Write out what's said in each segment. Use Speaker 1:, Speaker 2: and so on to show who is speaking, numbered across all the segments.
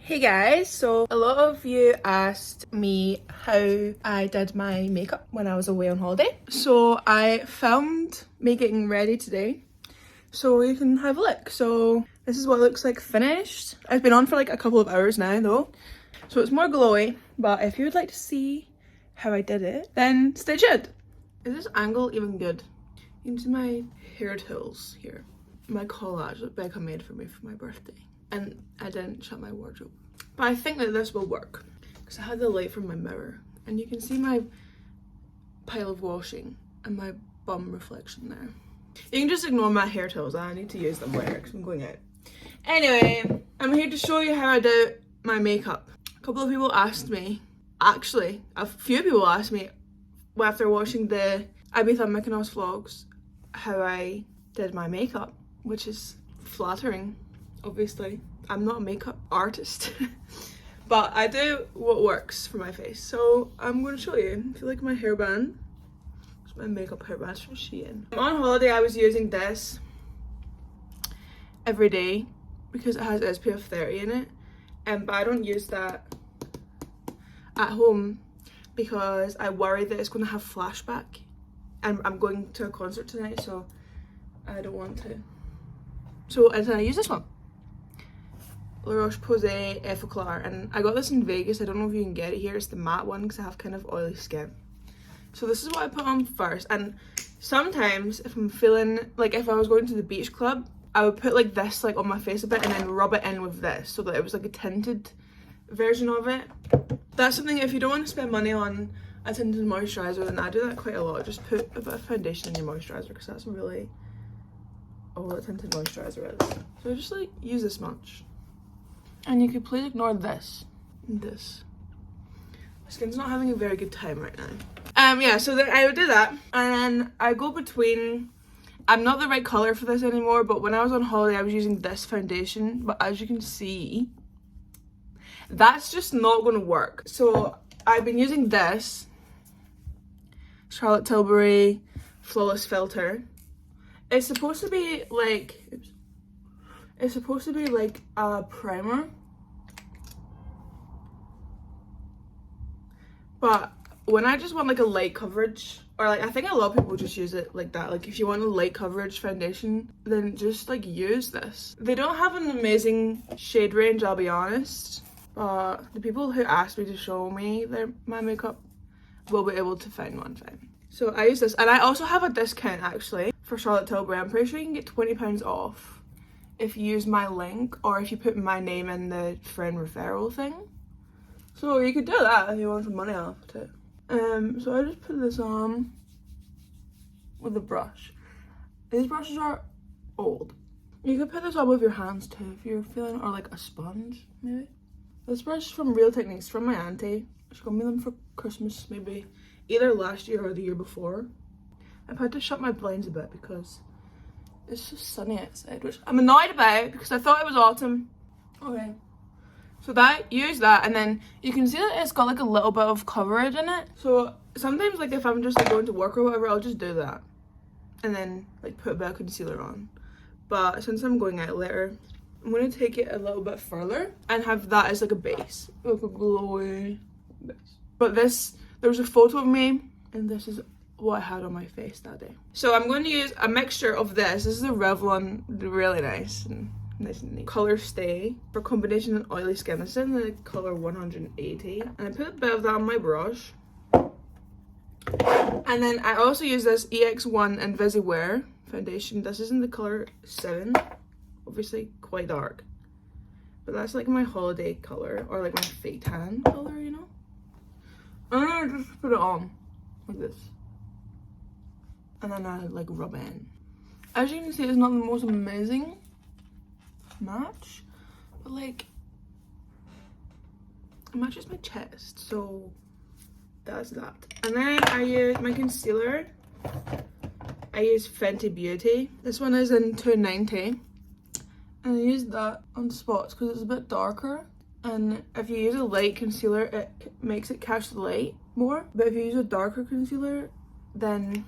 Speaker 1: Hey guys, so a lot of you asked me how I did my makeup when I was away on holiday. So I filmed me getting ready today, so you can have a look. So this is what it looks like finished. I've been on for like a couple of hours now though, so it's more glowy, but if you would like to see how I did it, then stay tuned. Is this angle even good? You can see my hair tools here. My collage that Becca made for me for my birthday. And I didn't shut my wardrobe. But I think that this will work because I had the light from my mirror and you can see my pile of washing and my bum reflection there. You can just ignore my hair tools. I need to use them later because I'm going out. Anyway, I'm here to show you how I do my makeup. A couple of people asked me, actually a few people asked me after watching the Ibiza Mykonos vlogs how I did my makeup, which is flattering. Obviously, I'm not a makeup artist, but I do what works for my face. So I'm going to show you. If you like my hairband, it's my makeup hairband from Shein. On holiday, I was using this every day because it has SPF 30 in it, but I don't use that at home because I worry that it's going to have flashback, and I'm going to a concert tonight, so I don't want to. So instead I use this one. La Roche-Posay Effaclar, and I got this in Vegas. I don't know if you can get it here. It's the matte one because I have kind of oily skin. So this is what I put on first, and sometimes if I'm feeling like, if I was going to the beach club, I would put like this like on my face a bit and then rub it in with this so that it was like a tinted version of it. That's something, if you don't want to spend money on a tinted moisturizer, then I do that quite a lot. Just put a bit of foundation in your moisturizer because that's really all that tinted moisturizer is. So just like use this much. And you could please ignore this and this. My skin's not having a very good time right now. Yeah, so then I would do that. And then I go between, I'm not the right colour for this anymore, but when I was on holiday I was using this foundation. But as you can see, that's just not going to work. So I've been using this Charlotte Tilbury Flawless Filter. It's supposed to be like, it's supposed to be like a primer, but when I just want like a light coverage, or like I think a lot of people just use it like that, like if you want a light coverage foundation, then just like use this. They don't have an amazing shade range, I'll be honest, but the people who asked me to show me my makeup will be able to find one fine. So I use this, and I also have a discount actually for Charlotte Tilbury. I'm pretty sure you can get £20 off if you use my link, or if you put my name in the friend referral thing. So you could do that if you want some money off too. So I just put this on with a brush. These brushes are old. You could put this on with your hands too if you're feeling, or like a sponge maybe. This brush is from Real Techniques, from my auntie. She got me them for Christmas maybe either last year or the year before. I've had to shut my blinds a bit because it's just sunny outside, which I'm annoyed about because I thought it was autumn. Okay. So use that, and then you can see that it's got like a little bit of coverage in it. So sometimes like if I'm just like going to work or whatever, I'll just do that. And then like put a bit of concealer on. But since I'm going out later, I'm going to take it a little bit further and have that as like a base. Like a glowy base. But there was a photo of me, and this is what I had on my face that day. So I'm going to use a mixture of this. This is a Revlon, really nice and neat. Color Stay for combination and oily skin. This is in the color 180. And I put a bit of that on my brush. And then I also use this EX1 Invisiwear foundation. This is in the color 7. Obviously quite dark. But that's like my holiday color, or like my fake tan color, you know? And then I just put it on like this. And then I like rub it in. As you can see, it's not the most amazing match, but like it matches my chest, so that's that. And then I use my concealer. I use Fenty Beauty. This one is in 290, and I use that on spots because it's a bit darker. And if you use a light concealer, it makes it catch the light more. But if you use a darker concealer, then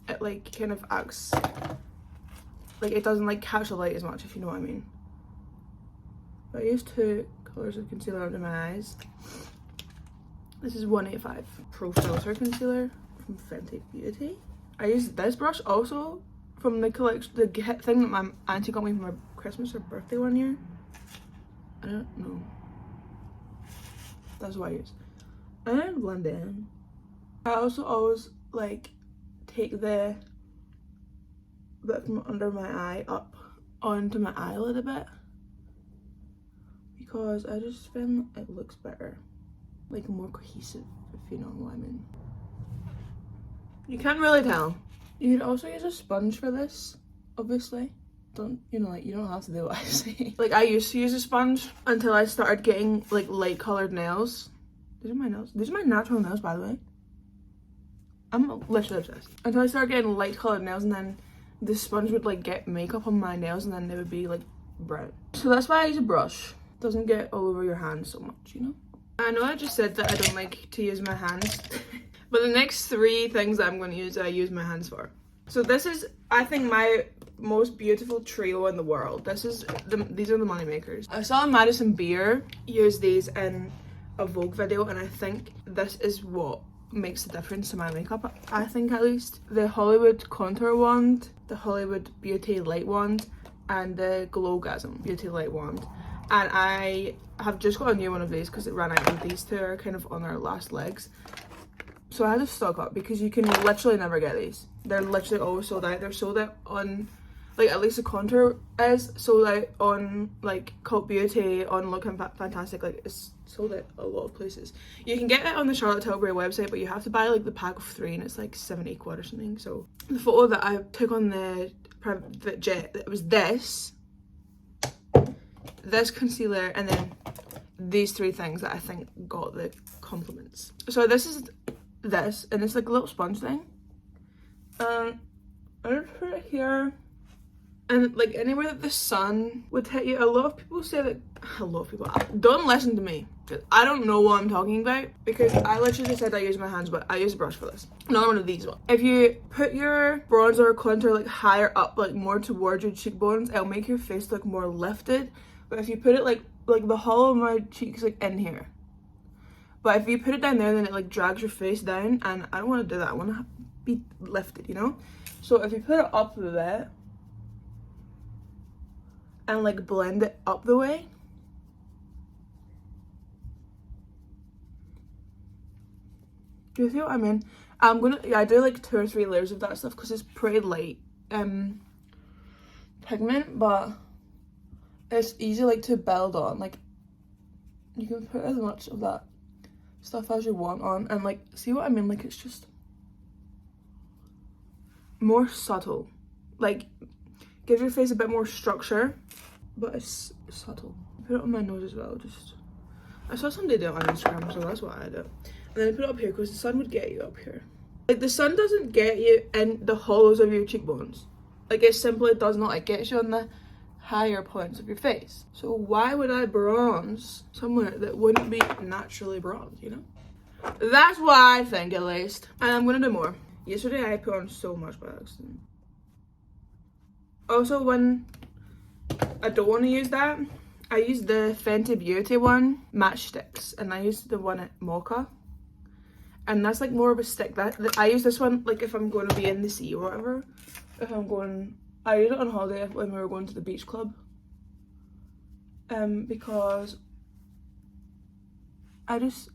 Speaker 1: it like kind of acts like it doesn't like catch the light as much, if you know what I mean. But I used to colours of concealer under my eyes. This is 185 Pro Filter Concealer from Fenty Beauty. I used this brush also from the collection, the thing that my auntie got me for my Christmas or birthday one year. I don't know. That's what I use. And then blend it in. I also always like take the bit from under my eye up onto my eyelid a bit, because I just feel it looks better, like more cohesive, if you know what I mean. You can't really tell. You could also use a sponge for this, obviously. Don't, you know, like, you don't have to do what I say. Like, I used to use a sponge until I started getting like light colored nails. These are my nails. These are my natural nails, by the way. I'm literally obsessed. Until I started getting light colored nails, and then the sponge would like get makeup on my nails and then they would be like brown. So that's why I use a brush. It doesn't get all over your hands so much, you know? I know I just said that I don't like to use my hands, but the next 3 things that I'm going to use, I use my hands for. So this is, I think, my most beautiful trio in the world. These are the money makers. I saw Madison Beer use these in a Vogue video, and I think this is what makes the difference to my makeup, I think, at least. The Hollywood Contour Wand, the Hollywood Beauty Light Wand, and the Glowgasm Beauty Light Wand. And I have just got a new one of these because it ran out, and these 2 are kind of on our last legs. So I had to stock up because you can literally never get these. They're literally always sold out. They're sold out on, like, at least the contour is sold out on like Cult Beauty, on Looking Fantastic. Like, it's sold out a lot of places. You can get it on the Charlotte Tilbury website, but you have to buy like the pack of 3, and it's like £7 or something. So the photo that I took on the private jet, it was this concealer, and then these 3 things that I think got the compliments. So this is this, and it's like a little sponge thing. I just put it here, and like anywhere that the sun would hit you. A lot of people say that, don't listen to me, I don't know what I'm talking about, because I literally just said I use my hands, but I use a brush for this. Another one of these ones. If you put your bronzer or contour like higher up, like more towards your cheekbones, it'll make your face look more lifted. But if you put it like the hollow of my cheeks, like in here, but if you put it down there, then it like drags your face down, and I don't want to do that. I want to be lifted, you know? So if you put it up a bit and like blend it up the way, do you see what I mean? I do like 2 or 3 layers of that stuff because it's pretty light pigment, but it's easy like to build on. Like, you can put as much of that stuff as you want on, and like, see what I mean? Like, it's just more subtle, like gives your face a bit more structure, but it's subtle. Put it on my nose as well. I saw somebody do it on Instagram, so that's what I do. And then I put it up here because the sun would get you up here. Like, the sun doesn't get you in the hollows of your cheekbones. Like, it simply does not. It gets you on the higher points of your face. So why would I bronze somewhere that wouldn't be naturally bronzed, you know? That's what I think, at least. And I'm gonna do more. Yesterday I put on so much by accident. Also, when I don't want to use that, I use the Fenty Beauty one, Matchsticks, and I use the one at Mocha. And that's like more of a stick. I use this one like if I'm going to be in the sea or whatever. I use it on holiday when we were going to the beach club. Because I just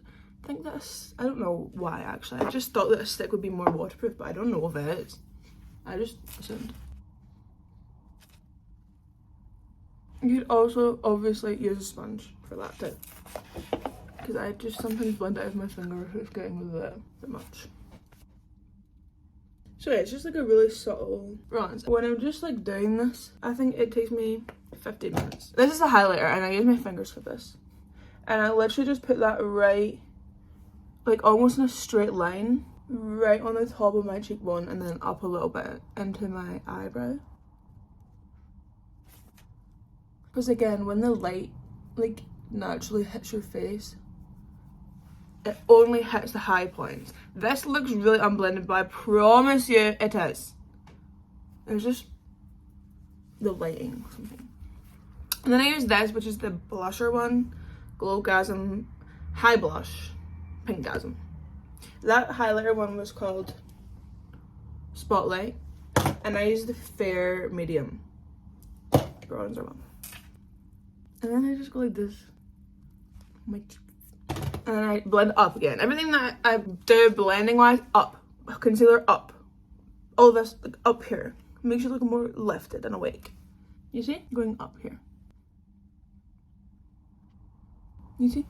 Speaker 1: think that's, I don't know why actually. I just thought that a stick would be more waterproof, but I don't know if it is. I just assumed. You could also obviously use a sponge for that too, because I just sometimes blend it out with my finger if it's getting a bit much. So yeah, it's just like a really subtle bronze. When I'm just like doing this, I think it takes me 15 minutes. This is a highlighter, and I use my fingers for this. And I literally just put that right, like almost in a straight line, right on the top of my cheekbone, and then up a little bit into my eyebrow. Because again, when the light like naturally hits your face, it only hits the high points. This looks really unblended, but I promise you it is. It's just the lighting or something. And then I use this, which is the blusher one, Glowgasm High Blush, Pinkgasm. That highlighter one was called Spotlight, and I used the Fair Medium bronzer one. And then I just go like this. And then I blend up again. Everything that I do blending wise, up. Concealer up. All this like, up here. Makes you look more lifted and awake. You see? Going up here. You see?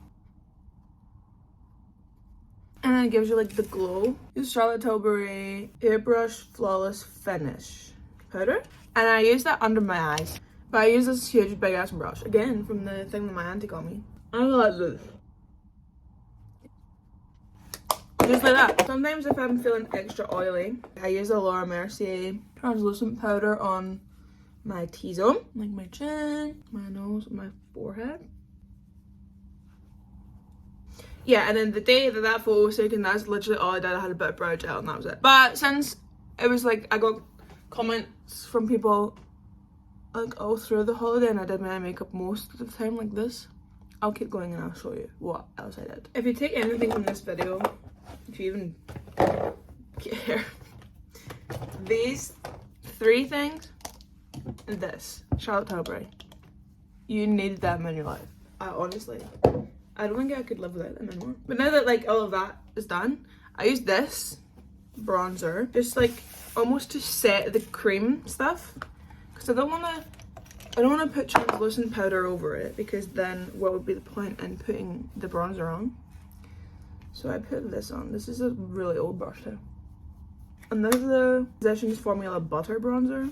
Speaker 1: And then it gives you like the glow. Use Charlotte Tilbury Airbrush Flawless Finish powder. And I use that under my eyes. But I use this huge big ass brush. Again, from the thing that my auntie got me. I like this. Just like that. Sometimes if I'm feeling extra oily, I use a Laura Mercier translucent powder on my T-zone. Like my chin, my nose, my forehead. Yeah, and then the day that that photo was taken, that's literally all I did. I had a bit of brow gel and that was it. But since it was like, I got comments from people like all through the holiday and I did my makeup most of the time like this, I'll keep going and I'll show you what else I did. If you take anything from this video, if you even care, these 3 things and this, Charlotte Tilbury, you need them in your life. Honestly, I don't think I could live without them anymore. But now that like all of that is done, I use this bronzer just like almost to set the cream stuff. Because I don't want to put translucent powder over it, because then what would be the point in putting the bronzer on? So I put this on. This is a really old brush too. And this is the Physicians Formula Butter Bronzer.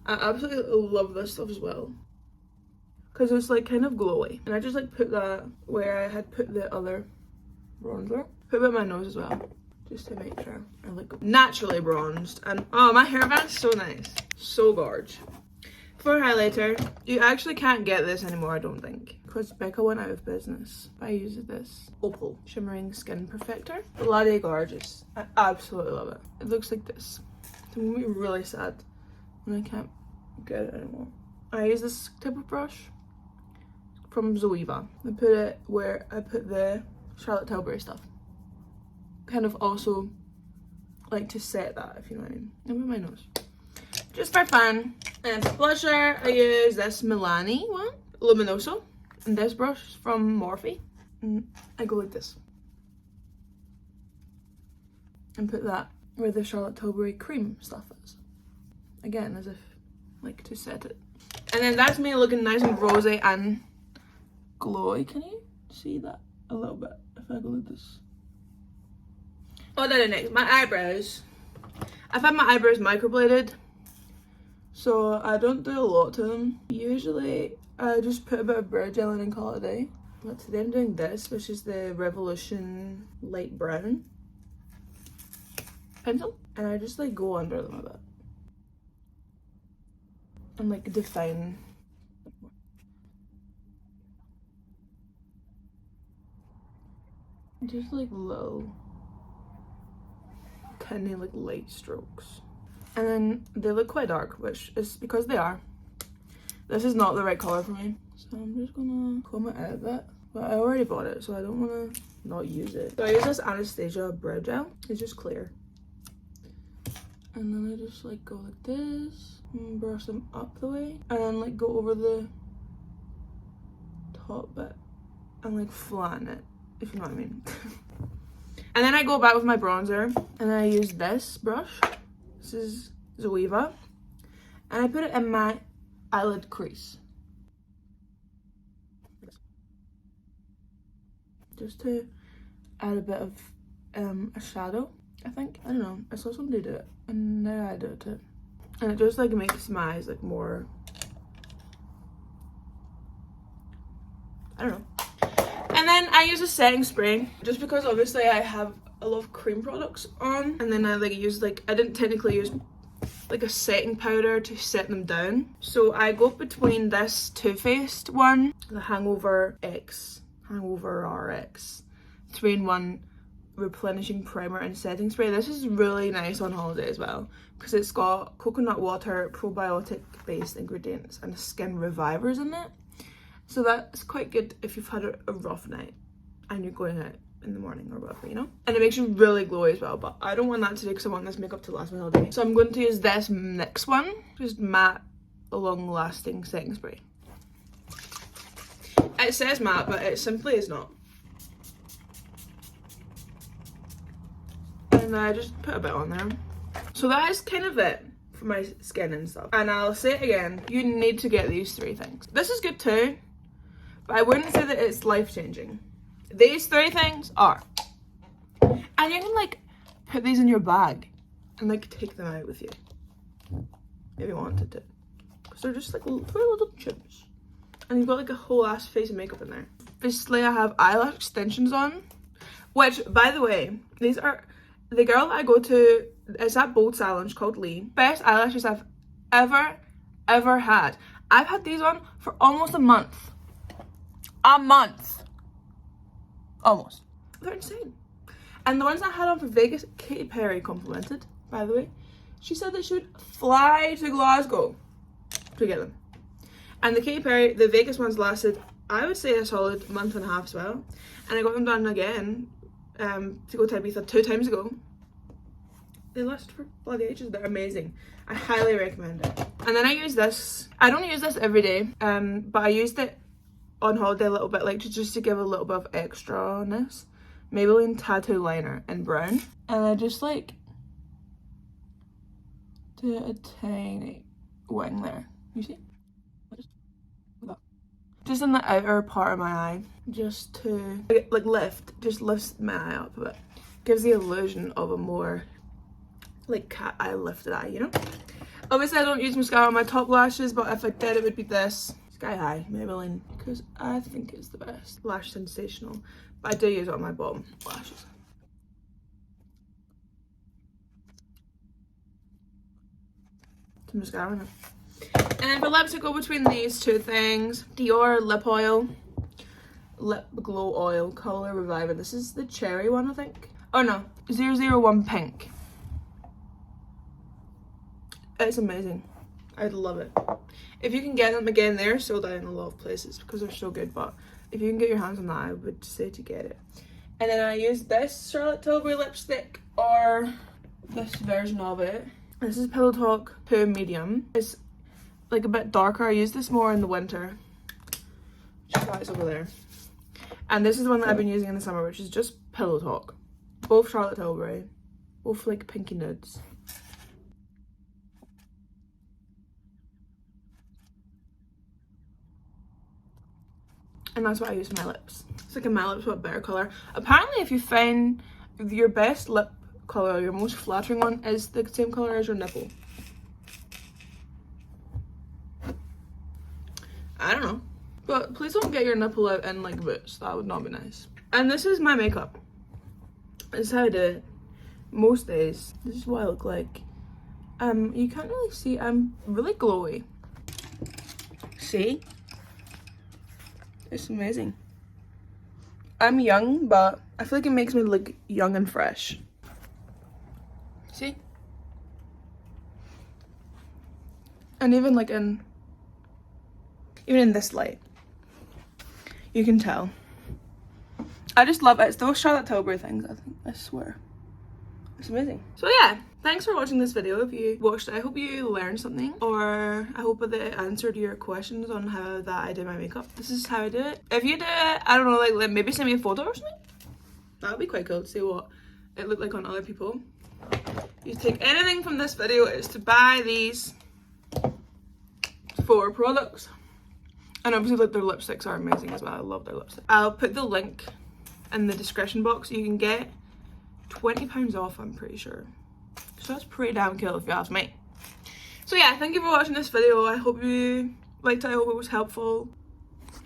Speaker 1: I absolutely love this stuff as well, because it's like kind of glowy. And I just like put that where I had put the other bronzer. Put it on my nose as well, just to make sure I look naturally bronzed. And oh, my hairband is so nice. So gorge. For highlighter, you actually can't get this anymore, I don't think, because Becca went out of business. I use this Opal Shimmering Skin Perfector. Bloody gorgeous. I absolutely love it. It looks like this. It's gonna be really sad when I can't get it anymore. I use this type of brush from Zoeva. I put it where I put the Charlotte Tilbury stuff. Kind of also like to set that, if you know what I mean. And with my nose. Just for fun. And for blusher, I use this Milani one, Luminoso. And this brush is from Morphe. And I go like this. And put that where the Charlotte Tilbury cream stuff is. Again, as if like to set it. And then that's me looking nice and rosy and glowy. Can you see that a little bit if I go like this? Oh, then next, my eyebrows. I've had my eyebrows microbladed, so I don't do a lot to them. Usually I just put a bit of brow gel in and call it a day. But today I'm doing this, which is the Revolution Light Brown pencil. And I just like go under them a bit. And like define. Just like little tiny like light strokes. And then they look quite dark, which is because they are. This is not the right colour for me, so I'm just gonna comb it out a bit. But I already bought it, so I don't want to not use it. So I use this Anastasia Brow Gel. It's just clear. And then I just like go like this and brush them up the way, and then like go over the top bit and like flatten it, if you know what I mean. And then I go back with my bronzer and I use this brush. This is Zoeva. And I put it in my eyelid crease. Just to add a bit of a shadow, I think. I don't know. I saw somebody do it and now I do it too. And it just like makes my eyes like more, I don't know. And then I use a setting spray, just because obviously I have a lot of cream products on, and then I like use like, I didn't technically use like a setting powder to set them down. So I go between this Too Faced one, the Hangover RX 3-in-1 replenishing primer and setting spray. This is really nice on holiday as well, because it's got coconut water, probiotic based ingredients and skin revivers in it. So that's quite good if you've had a rough night and you're going out in the morning or whatever, you know? And it makes you really glowy as well, but I don't want that today because I want this makeup to last me all day. So I'm going to use this next one, just matte, long-lasting setting spray. It says matte, but it simply is not. And I just put a bit on there. So that is kind of it for my skin and stuff. And I'll say it again, you need to get these 3 things. This is good too, but I wouldn't say that it's life-changing. These 3 things are. And you can like put these in your bag and like take them out with you if you wanted to. Because they're just like 3 little tubes. And you've got like a whole ass face of makeup in there. Obviously I have eyelash extensions on, which by the way, these are the girl that I go to, it's at Bold Salon, she's called Lee. Best eyelashes I've ever had. I've had these on for almost a month. A month. Almost. They're insane. And the ones I had on for Vegas, Katy Perry complimented, by the way. She said that she would fly to Glasgow to get them. And the Katy Perry, the Vegas ones lasted, I would say, a solid month and a half as well. And I got them done again to go to Ibiza 2 times ago. They last for bloody ages. They're amazing. I highly recommend it. And then I use this. I don't use this every day, but I used it on holiday a little bit, like just to give a little bit of extra-ness. Maybelline Tattoo Liner in brown. And I just like do a tiny wing there. You see? Just in the outer part of my eye, just to like lift, just lifts my eye up a bit. Gives the illusion of a more like cat eye lifted eye, you know? Obviously I don't use mascara on my top lashes, but if I did it would be this Sky High Maybelline, because I think it's the best. Lash Sensational. But I do use it on my bottom lashes. Some mascara now. And for lips, I go between these 2 things. Dior Lip Oil. Lip Glow Oil. Color Reviver. This is the cherry one, I think. Oh no. 001 Pink. It's amazing. I'd love it. If you can get them, again, they're sold out in a lot of places because they're so good. But if you can get your hands on that, I would say to get it. And then I use this Charlotte Tilbury lipstick, or this version of it. This is Pillow Talk 2 Medium. It's like a bit darker. I use this more in the winter. Just that it's over there. And this is the one that I've been using in the summer, which is just Pillow Talk. Both Charlotte Tilbury. Both like pinky nudes. And that's what I use for my lips. It's like a matte lips but better colour. Apparently if you find your best lip colour, your most flattering one, is the same colour as your nipple. I don't know. But please don't get your nipple out in like boots. That would not be nice. And this is my makeup. This is how I do it. Most days. This is what I look like. You can't really see. I'm really glowy. See? It's amazing. I'm young, but I feel like it makes me look young and fresh. See? And even like even in this light, you can tell. I just love it. It's those Charlotte Tilbury things, I swear. It's amazing. So yeah, thanks for watching this video. If you watched it, I hope you learned something, or I hope that it answered your questions on how that I do my makeup. This is how I do it. If you do it, I don't know, like maybe send me a photo or something. That would be quite cool to see what it looked like on other people. If you take anything from this video, it's to buy these 4 products. And obviously like their lipsticks are amazing as well. I love their lipstick. I'll put the link in the description box. You can get £20 off, I'm pretty sure. So that's pretty damn cool if you ask me. So yeah, thank you for watching this video. I hope you liked it. I hope it was helpful.